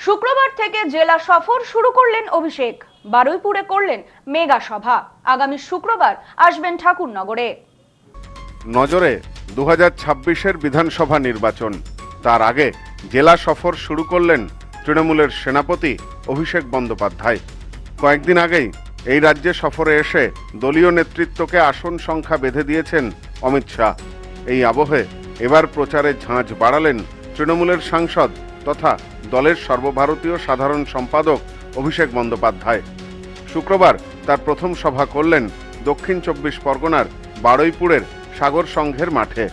শুক্রবার থেকে জেলা সফর শুরু করলেন অভিষেক। বারুইপুরে করলেন মেগা সভা। আগামী শুক্রবার আসবেন ঠাকুরনগরে। নজরে 2026-এর বিধানসভা নির্বাচন। তার আগে জেলা সফর শুরু করলেন তৃণমূলের সেনাপতি অভিষেক বন্দ্যোপাধ্যায়। কয়েকদিন আগেই এই রাজ্যে সফরে এসে দলীয় নেতৃত্বকে আসন সংখ্যা বেঁধে দিয়েছেন অমিত শাহ। এই আবহে এবার প্রচারে ঝাঁঝ বাড়ালেন তৃণমূলের সাংসদ তথা দলের সর্বভারতীয় সাধারণ সম্পাদক অভিষেক বন্দ্যোপাধ্যায়। শুক্রবার তার প্রথম সভা করলেন দক্ষিণ 24 পরগনার বারুইপুরের সাগর সংঘের মাঠে।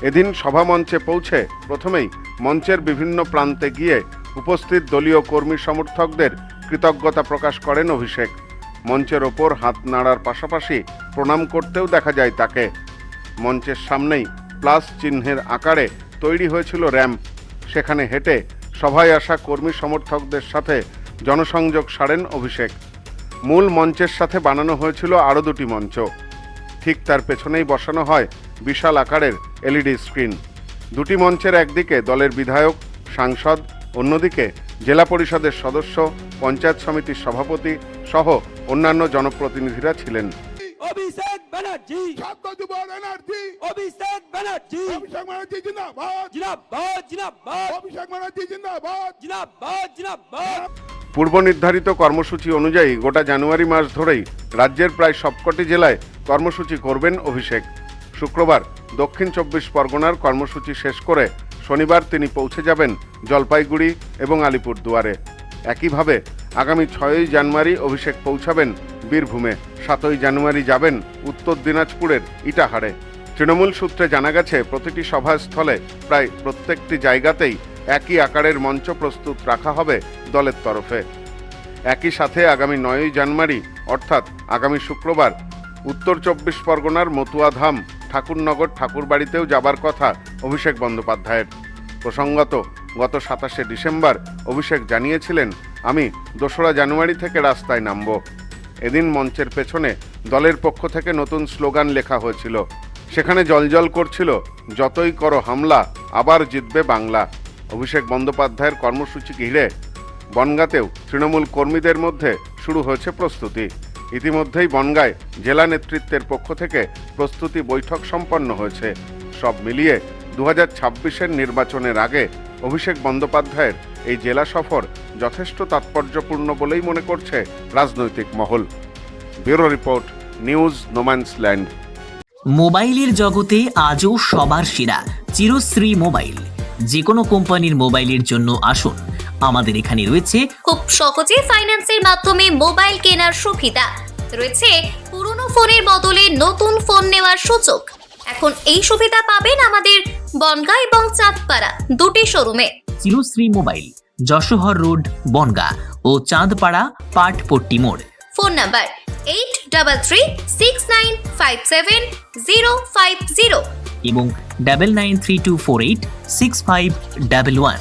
এদিন সভামঞ্চে পৌঁছে প্রথমেই মঞ্চের বিভিন্ন প্রান্তে গিয়ে উপস্থিত দলীয় কর্মী সমর্থকদের কৃতজ্ঞতা প্রকাশ করেন অভিষেক। মঞ্চের ওপর হাত নাড়ার পাশাপাশি প্রণাম করতেও দেখা যায় তাকে। মঞ্চের সামনেই প্লাস চিহ্নের আকারে তৈরি হয়েছিল র্যাম্প। সেখানে হেঁটে সভায় আসা কর্মী সমর্থকদের সাথে জনসংযোগ সারেন অভিষেক। মূল মঞ্চের সাথে বানানো হয়েছিল আরও দুটি মঞ্চ। ঠিক তার পেছনেই বসানো হয় বিশাল আকারের এলইডি স্ক্রিন। দুটি মঞ্চের একদিকে দলের বিধায়ক সাংসদ, অন্যদিকে জেলা পরিষদের সদস্য, পঞ্চায়েত সমিতির সভাপতি সহ অন্যান্য জনপ্রতিনিধিরা ছিলেন। অভিষেক ব্যানার্জি, অভিষেক ব্যানার্জি, অভিষেক ব্যানার্জি জিন্দাবাদ, জিন্দাবাদ, জিন্দাবাদ, অভিষেক ব্যানার্জি জিন্দাবাদ, জিন্দাবাদ, জিন্দাবাদ। পূর্ব নির্ধারিত কর্মসূচি অনুযায়ী গোটা জানুয়ারি মাস ধরেই রাজ্যের প্রায় সবকটি জেলায় কর্মসূচি করবেন অভিষেক। শুক্রবার দক্ষিণ 24 পরগনার কর্মসূচি শেষ করে শনিবার তিনি পৌঁছে যাবেন জলপাইগুড়ি এবং আলিপুরদুয়ারে। একইভাবে আগামী 6ই জানুয়ারি অভিষেক পৌঁছাবেন বীরভূমে, 7ই জানুয়ারি যাবেন উত্তর দিনাজপুরের ইটাহারে। তৃণমূল সূত্রে জানা গেছে প্রতিটি সভাস্থলে প্রায় প্রত্যেকটি জায়গাতেই একই আকারের মঞ্চ প্রস্তুত রাখা হবে দলের তরফে। একই সাথে আগামী 9ই জানুয়ারি অর্থাৎ আগামী শুক্রবার উত্তর 24 পরগনার মতুয়াধাম ঠাকুরনগর ঠাকুরবাড়িতেও যাবার কথা অভিষেক বন্দ্যোপাধ্যায়ের। প্রসঙ্গত গত 27শে ডিসেম্বর অভিষেক জানিয়েছিলেন, আমি 2রা জানুয়ারি থেকে রাস্তায় নামব। এদিন মঞ্চের পেছনে দলের পক্ষ থেকে নতুন স্লোগান লেখা হয়েছিল। সেখানে জলজল করছিল, যতই করো হামলা আবার জিতবে বাংলা। অভিষেক বন্দ্যোপাধ্যায়ের কর্মসূচি ঘিরে বনগাঁতেও তৃণমূল কর্মীদের মধ্যে শুরু হয়েছে প্রস্তুতি। ইতিমধ্যেই বনগাঁয় জেলা নেতৃত্বের পক্ষ থেকে প্রস্তুতি বৈঠক সম্পন্ন হয়েছে। সব মিলিয়ে 2026-এর নির্বাচনের আগে অভিষেক বন্দ্যোপাধ্যায়ের এই জেলা সফর যথেষ্ট তাৎপর্যপূর্ণ বলেই মনে করছে রাজনৈতিক মহল। Bureau report, news no man's land. মোবাইলের জগতে আজও সবার সেরা চিরশ্রী মোবাইল। যে কোনো কোম্পানির মোবাইলের জন্য আসুন, আমাদের এখানে রয়েছে খুব সহজে ফাইন্যান্সের মাধ্যমে মোবাইল কেনার সুবিধা, রয়েছে পুরনো ফোনের বদলে নতুন ফোন নেওয়ার সুযোগ। এখন এই সুবিধা পাবেন আমাদের বনগাঁ এবং চাঁদপাড়া দুটি শোরুমে। চিরশ্রী মোবাইল, যশোহর রোড বনগাঁ ও চাঁদপাড়া পাটপট্টি মোড়। ফোন নাম্বার 8336957050 এবং 9932486511।